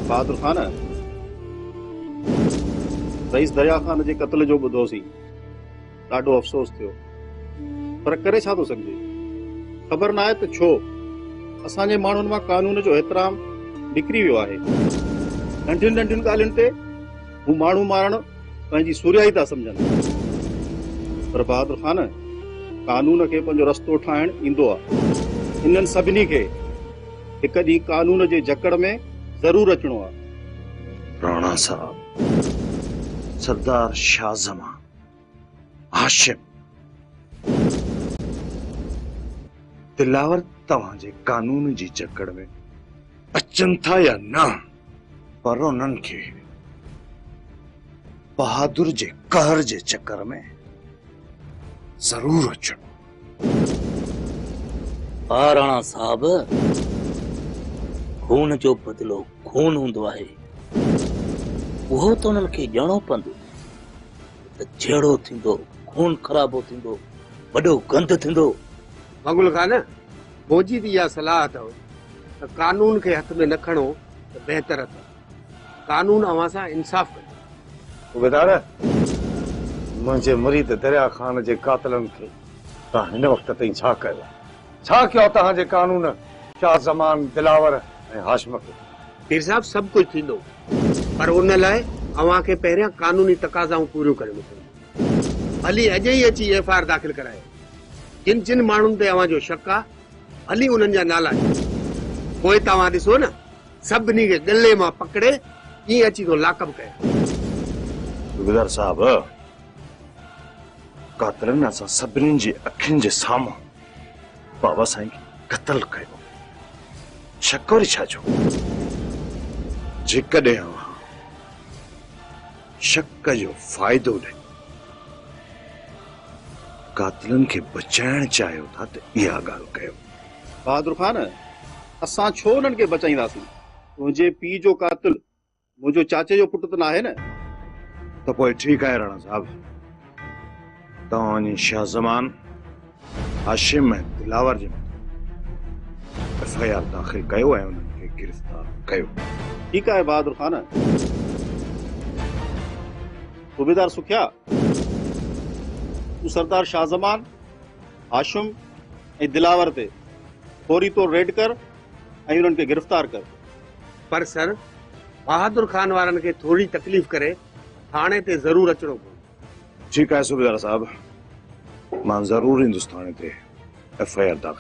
बहादुर Khan, rice दरिया खान जे क़त्ल जो ॿुधोसीं, ॾाढो अफ़सोस थियो, पर करे छा थो सघिजे? ख़बर न आहे त छो असांजे माण्हुनि मां कानून जो एतिराम निकिरी वियो आहे। नंढियुनि नंढियुनि ॻाल्हियुनि ते हू माण्हू मारणु पंहिंजी सूर्याई था सम्झनि। पर बहादुर खान, कानून खे पंहिंजो रस्तो ठाहिणु ईंदो आहे। इन्हनि सभिनी खे हिकु ॾींहुं कानून जे जकड़ में ज़रूरु अचिणो आहे। राणा साहब, सरदार शाहजमा, हाशिम, दिलावर तव्हांजे कानून जी जकड़ में अचनि था या न, पर उन्हनि खे बहादुर जे कहर जे चक्कर में ज़रूरु अचणो। हा राणा साहब, खून जो बदिलो खून हूंदो आहे। उहो त उन्हनि खे ॼाणो पवंदो त जहिड़ो थींदो खून ख़राबो थींदो, वॾो गंद थींदो। मगुल खान, मुंहिंजी त इहा सलाह अथव त कानून खे हथ में न खणो त बहितर अथव। कानून अवां सां इंसाफ़ करे। सूबेदार, मुंहिंजे मुरीद दरिया खान जे कातिलनि खे तव्हां हिन वक़्त ताईं छा कयो? छा कयो तव्हांजे कानून शाह ज़मान, दिलावर ऐं हाशिम खे? पीर साहब, सभु कुझु थींदो, पर उन लाइ अवां खे पहिरियां कानूनी तक़ाज़ाऊं पूरियूं करणियूं पवंदियूं। हली अॼु ई अची एफआईआर दाख़िल कराए। जिन जिन माण्हुनि ते अवां जो शक आहे, हली उन्हनि जा नाला पोइ तव्हां ॾिसो न, सभिनी खे गले मां पकड़े ईअं अची थो लाकअप कयो। सूबेदार साहब, कातिलनि असां सभिनीनि जी अखियुनि जे साम्हूं बाबा साईं खे क़त्ल कयो। शक वरी छा जो? जेकॾहिं अव्हां शक जो फ़ाइदो ॾे कातिलनि खे बचाइण चाहियो था त इहा ॻाल्हि कयो। बहादुर खान, असां छो उन्हनि खे बचाईंदासीं? तुंहिंजे पीउ जो कातिल मुंहिंजो चाचे जो पुटु त न आहे न? त पोइ ठीकु आहे राणा साहब, तव्हां वञी शाह ज़मान, हाशिम ऐं दिलावर जे एफआईआर दाख़िल कयो ऐं उन्हनि खे गिरफ़्तार कयो। ठीकु आहे बहादुर खान। सूबेदार सुखिया, तूं सरदार शाहजमान, हाशिम ऐं दिलावर ते फौरी तौर रेड कर ऐं उन्हनि खे गिरफ़्तार कर। पर सर, बहादुर खान वारनि खे थोरी तकलीफ़ करे थाणे ते ज़रूरु अचिणो पवंदो। ठीकु आहे सूबेदार साहब, मां ज़रूरु हिंदुस्तान ते एफआईआर दाख़िल